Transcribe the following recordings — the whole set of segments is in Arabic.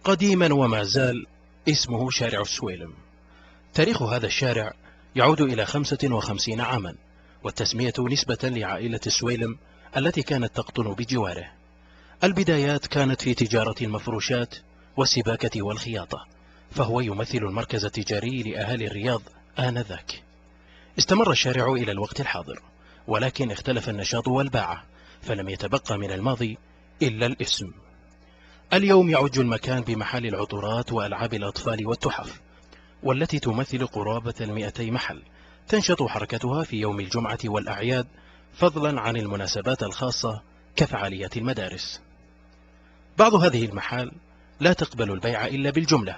قديما وما زال اسمه شارع السويلم. تاريخ هذا الشارع يعود إلى 55 عاما، والتسمية نسبة لعائلة السويلم التي كانت تقطن بجواره. البدايات كانت في تجارة المفروشات والسباكة والخياطة، فهو يمثل المركز التجاري لأهالي الرياض آنذاك. استمر الشارع إلى الوقت الحاضر، ولكن اختلف النشاط والباعة، فلم يتبقى من الماضي إلا الاسم. اليوم يعج المكان بمحال العطورات وألعاب الأطفال والتحف، والتي تمثل قرابة 200 محل تنشط حركتها في يوم الجمعة والأعياد، فضلا عن المناسبات الخاصة كفعاليات المدارس. بعض هذه المحال لا تقبل البيع إلا بالجملة،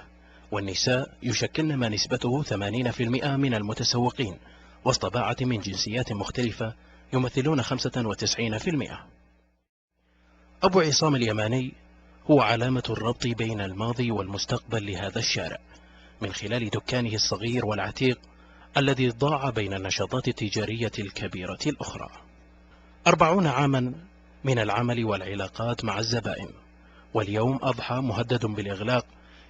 والنساء يشكلن ما نسبته 80% من المتسوقين، وسط باعة من جنسيات مختلفة يمثلون 95%. أبو عصام اليماني هو علامة الربط بين الماضي والمستقبل لهذا الشارع، من خلال دكانه الصغير والعتيق الذي ضاع بين النشاطات التجارية الكبيرة الأخرى. 40 عاما من العمل والعلاقات مع الزبائن، واليوم أضحى مهدد بالإغلاق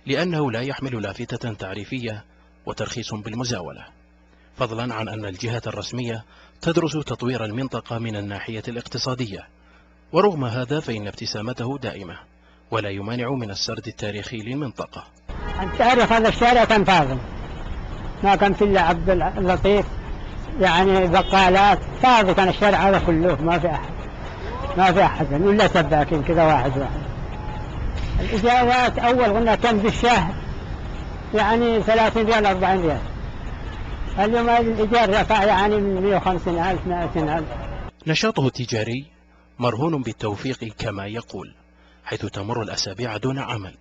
لأنه لا يحمل لافتة تعريفية وترخيص بالمزاولة، فضلا عن أن الجهة الرسمية تدرس تطوير المنطقة من الناحية الاقتصادية. ورغم هذا فإن ابتسامته دائمة، ولا يمانع من السرد التاريخي للمنطقة. التاريخ هذا الشارع كان فاضي، ما كان في إلا عبد اللطيف، يعني بقالات، فاضي كان الشارع هذا كله، ما في أحد إلا سباكين كذا واحد. الإجازات أول قلنا كان بالشهر يعني 30 ريال 40 ريال، اليوم الإيجار رفع يعني من 150,000 200,000. نشاطه التجاري مرهون بالتوفيق كما يقول، حيث تمر الأسابيع دون عمل،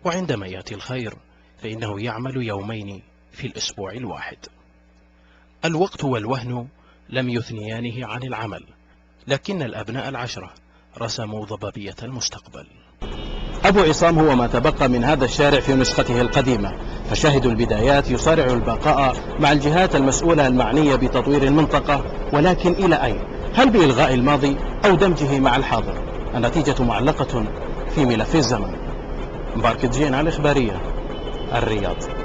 وعندما يأتي الخير فإنه يعمل يومين في الأسبوع الواحد. الوقت والوهن لم يثنيانه عن العمل، لكن الأبناء العشرة رسموا ضبابية المستقبل. أبو عصام هو ما تبقى من هذا الشارع في نسخته القديمة، فشاهد البدايات يصارع البقاء مع الجهات المسؤولة المعنية بتطوير المنطقة، ولكن إلى أين؟ هل بإلغاء الماضي أو دمجه مع الحاضر؟ النتيجة معلقة في ملف الزمن. مبارك الجين على الإخبارية، الرياض.